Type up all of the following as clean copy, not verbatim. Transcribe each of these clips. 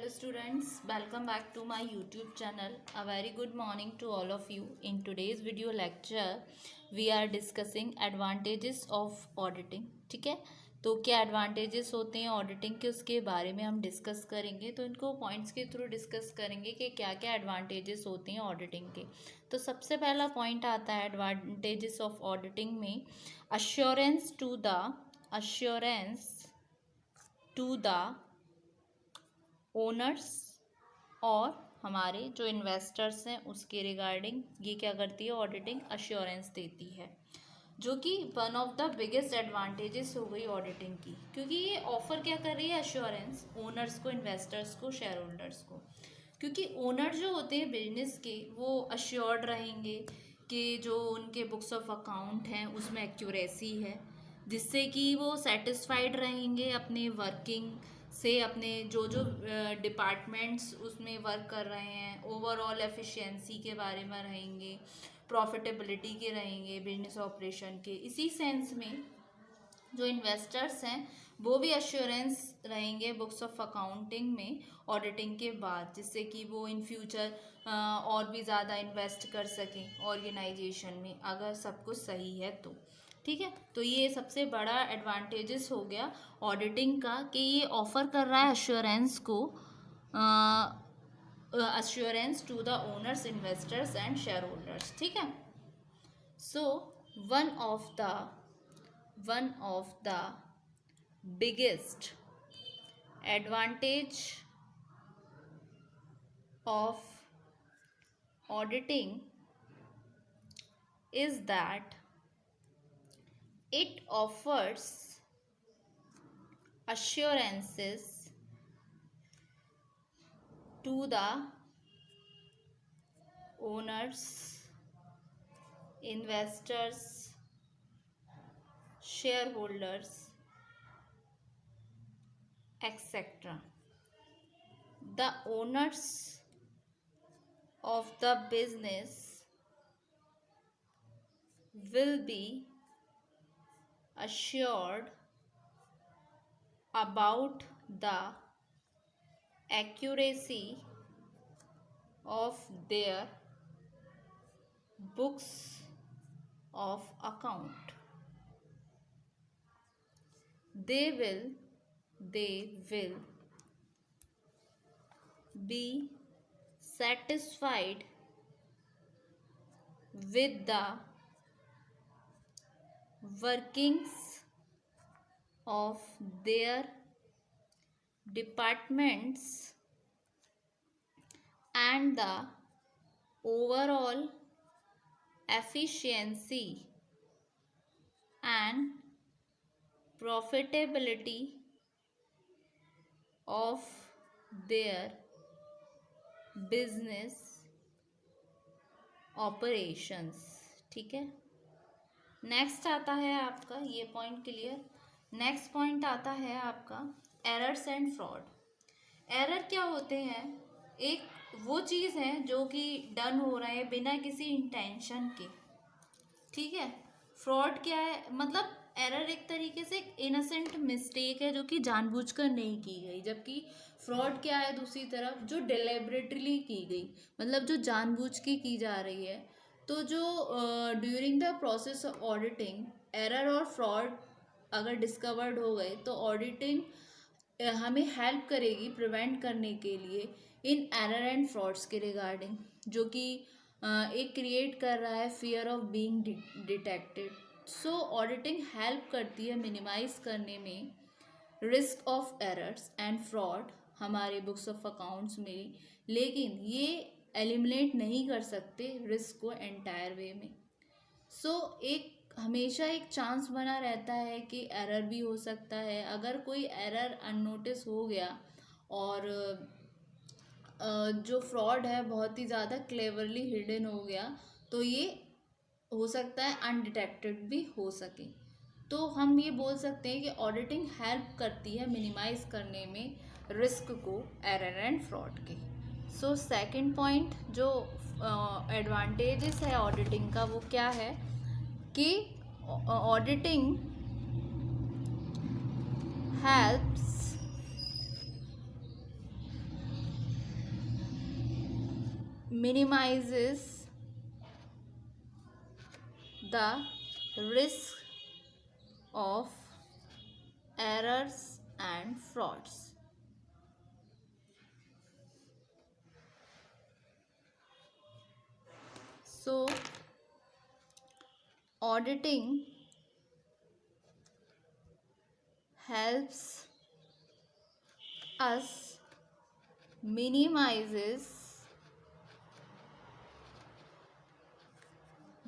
students, welcome back to my YouTube channel. A very good morning to all of you. In today's video lecture, we are discussing advantages of auditing. ठीक है, तो क्या advantages होते हैं auditing के, उसके बारे में हम डिस्कस करेंगे। तो इनको पॉइंट्स के थ्रू डिस्कस करेंगे कि क्या क्या एडवांटेजेस होते हैं ऑडिटिंग के। तो सबसे पहला पॉइंट आता है एडवांटेजेस ऑफ ऑडिटिंग में अश्योरेंस टू द ओनर्स और हमारे जो इन्वेस्टर्स हैं उसके रिगार्डिंग ये क्या करती है, ऑडिटिंग अश्योरेंस देती है, जो कि वन ऑफ द बिगेस्ट एडवांटेजेस हो गई ऑडिटिंग की, क्योंकि ये ऑफर क्या कर रही है अश्योरेंस ओनर्स को, इन्वेस्टर्स को, शेयर होल्डर्स को। क्योंकि ओनर जो होते हैं बिजनेस के वो अश्योर्ड रहेंगे कि जो उनके बुक्स ऑफ अकाउंट हैं उसमें एक्यूरेसी है, जिससे कि वो सेटिस्फाइड रहेंगे अपने वर्किंग से, अपने जो जो डिपार्टमेंट्स उसमें वर्क कर रहे हैं ओवरऑल एफिशिएंसी के बारे में रहेंगे, प्रॉफिटेबिलिटी के रहेंगे बिजनेस ऑपरेशन के। इसी सेंस में जो इन्वेस्टर्स हैं वो भी अश्योरेंस रहेंगे बुक्स ऑफ अकाउंटिंग में ऑडिटिंग के बाद, जिससे कि वो इन फ्यूचर और भी ज़्यादा इन्वेस्ट कर सकें ऑर्गेनाइजेशन में अगर सब कुछ सही है तो। ठीक है, तो ये सबसे बड़ा एडवांटेजेस हो गया ऑडिटिंग का कि ये ऑफर कर रहा है अश्योरेंस को, assurance to the owners, investors and share holders. ठीक है, सो वन ऑफ द biggest advantage of auditing is that it offers assurances to the owners, investors, shareholders, etc. The owners of the business will be assured about the accuracy of their books of account. They will be satisfied with the workings of their departments and the overall efficiency and profitability of their business operations। ठीक है, next आता है आपका ये point clear. Next point आता है आपका errors and fraud. Error क्या होते हैं, एक वो चीज़ है जो कि डन हो रहा है बिना किसी इंटेंशन के। ठीक है, फ्रॉड क्या है, मतलब एरर एक तरीके से एक इनोसेंट मिस्टेक है जो कि जानबूझकर नहीं की गई, जबकि फ्रॉड क्या है दूसरी तरफ जो डिलिबरेटली की गई, मतलब जो जानबूझ के की जा रही है। तो जो during the process of auditing error और फ्रॉड अगर डिस्कवर्ड हो गए तो ऑडिटिंग हमें हेल्प करेगी प्रिवेंट करने के लिए इन एरर एंड फ्रॉड्स के रिगार्डिंग, जो कि एक क्रिएट कर रहा है fear of being detected. So auditing help करती है मिनिमाइज करने में risk of errors and fraud हमारे बुक्स ऑफ अकाउंट्स में, लेकिन ये एलिमिनेट नहीं कर सकते रिस्क को एंटायर वे में। सो एक हमेशा एक चांस बना रहता है कि एरर भी हो सकता है। अगर कोई एरर अननोटिस हो गया और जो फ्रॉड है बहुत ही ज़्यादा क्लेवरली हिडन हो गया तो ये हो सकता है अनडिटेक्टेड भी हो सके। तो हम ये बोल सकते हैं कि ऑडिटिंग हेल्प करती है मिनिमाइज करने में रिस्क को एरर एंड फ्रॉड के। सो सेकंड पॉइंट जो एडवांटेजेस है ऑडिटिंग का वो क्या है कि auditing helps minimizes the risk of errors and frauds. So, auditing helps us minimizes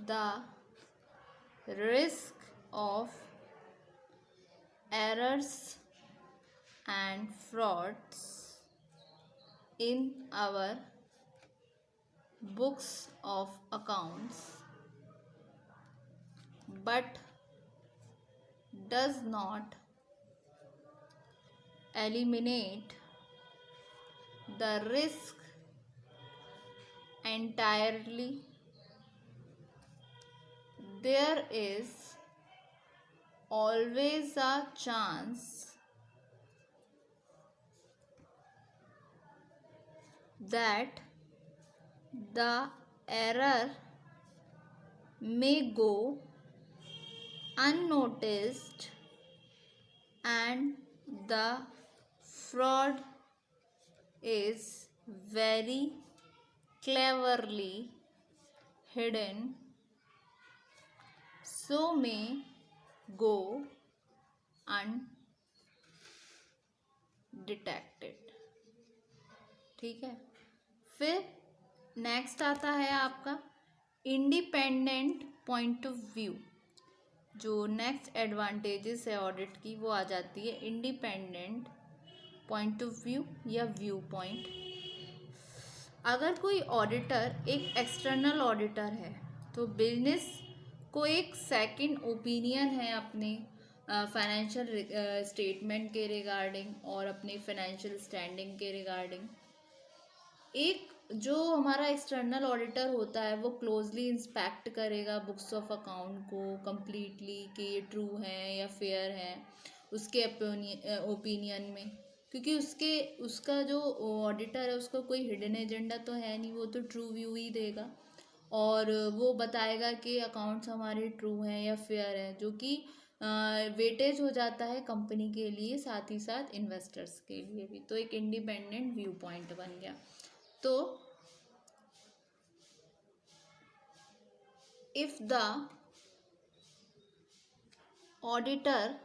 the risk of errors and frauds in our books of accounts, but does not eliminate the risk entirely. There is always a chance that the error may go unnoticed and the fraud is very cleverly hidden, so may go undetected. ठीक है, फिर next आता है आपका independent point of view. जो next advantages है audit की वो आ जाती है इंडिपेंडेंट पॉइंट ऑफ व्यू या व्यू पॉइंट. अगर कोई ऑडिटर एक एक्सटर्नल ऑडिटर है तो बिजनेस को एक सेकंड ओपिनियन है अपने फाइनेंशियल स्टेटमेंट के रिगार्डिंग और अपनी फाइनेंशियल स्टैंडिंग के रिगार्डिंग. एक जो हमारा एक्सटर्नल ऑडिटर होता है वो क्लोजली इंस्पेक्ट करेगा बुक्स ऑफ अकाउंट को कंप्लीटली कि ये ट्रू हैं या फेयर हैं उसके ओपिनियन में, क्योंकि उसका जो ऑडिटर है उसका कोई हिडन एजेंडा तो है नहीं, वो तो ट्रू व्यू ही देगा और वो बताएगा कि अकाउंट्स हमारे ट्रू हैं या फेयर हैं, जो कि वेटेज हो जाता है कंपनी के लिए साथ ही साथ इन्वेस्टर्स के लिए भी. तो एक इंडिपेंडेंट व्यू पॉइंट बन गया. तो if the auditor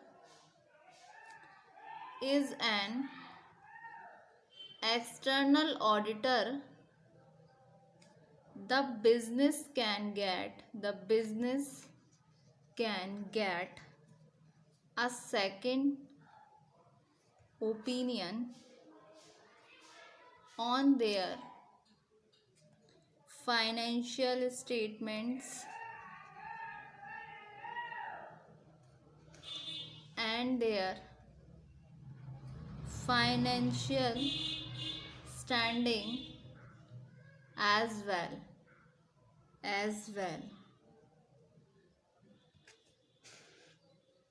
is an external auditor, the business can get a second opinion on their financial statements and their financial standing as well.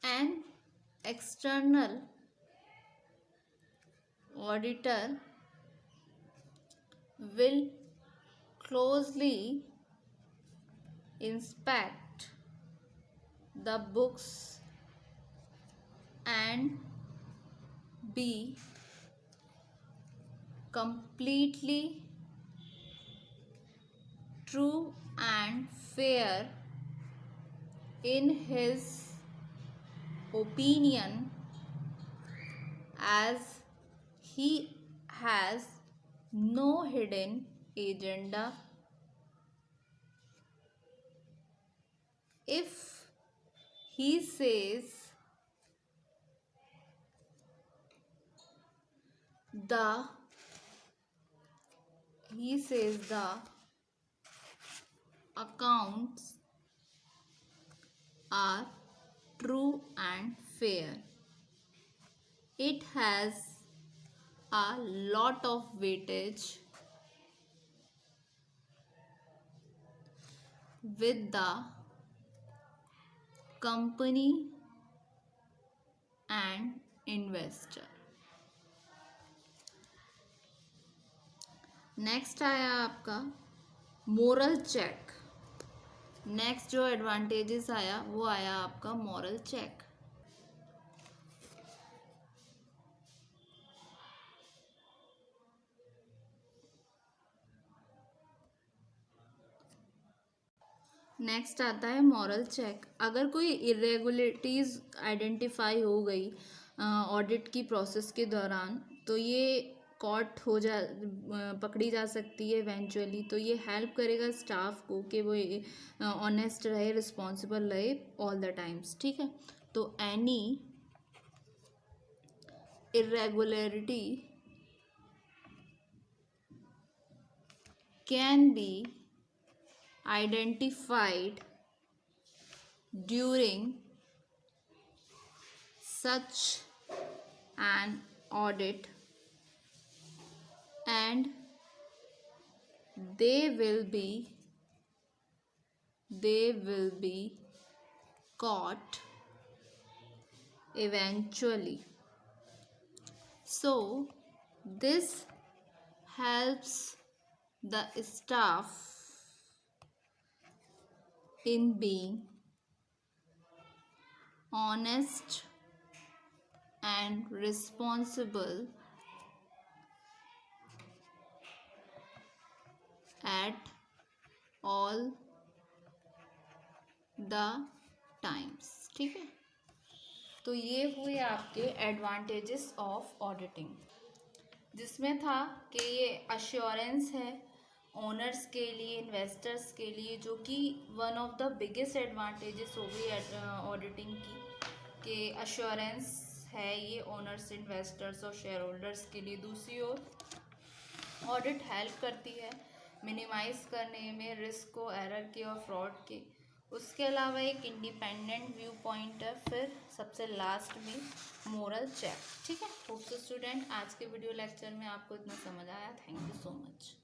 An external auditor will closely inspect the books and be completely true and fair in his opinion, as he has no hidden agenda. If he says the accounts are true and fair, it has a lot of weightage with the company and investor. Next आया आपका moral check. Next जो advantages आया वो आया आपका moral check. Next आता है moral check. अगर कोई इरेगुलरिटीज़ आइडेंटिफाई हो गई ऑडिट की प्रोसेस के दौरान, तो ये कॉट हो जा पकड़ी जा सकती है इवेंचुअली। तो ये हेल्प करेगा स्टाफ को कि वो ऑनेस्ट रहे, रिस्पॉन्सिबल रहे ऑल द टाइम्स। ठीक है, तो any irregularity can be identified during such an audit, and they will be caught eventually. So this helps the staff in being honest and responsible at all the times। ठीक है, तो ये हुए आपके advantages of auditing, जिसमें था कि ये अश्योरेंस है ओनर्स के लिए, इन्वेस्टर्स के लिए, जो कि वन ऑफ द बिगेस्ट एडवांटेजेस हो गई ऑडिटिंग की, कि अश्योरेंस है ये ओनर्स, इन्वेस्टर्स और शेयर होल्डर्स के लिए। दूसरी ओर ऑडिट हेल्प करती है मिनिमाइज करने में रिस्क को, एरर के और फ्रॉड के। उसके अलावा एक इंडिपेंडेंट व्यू पॉइंट है। फिर सबसे लास्ट में मोरल चेक। ठीक है, होप सो स्टूडेंट आज के वीडियो लेक्चर में आपको इतना समझ आया। Thank you so much.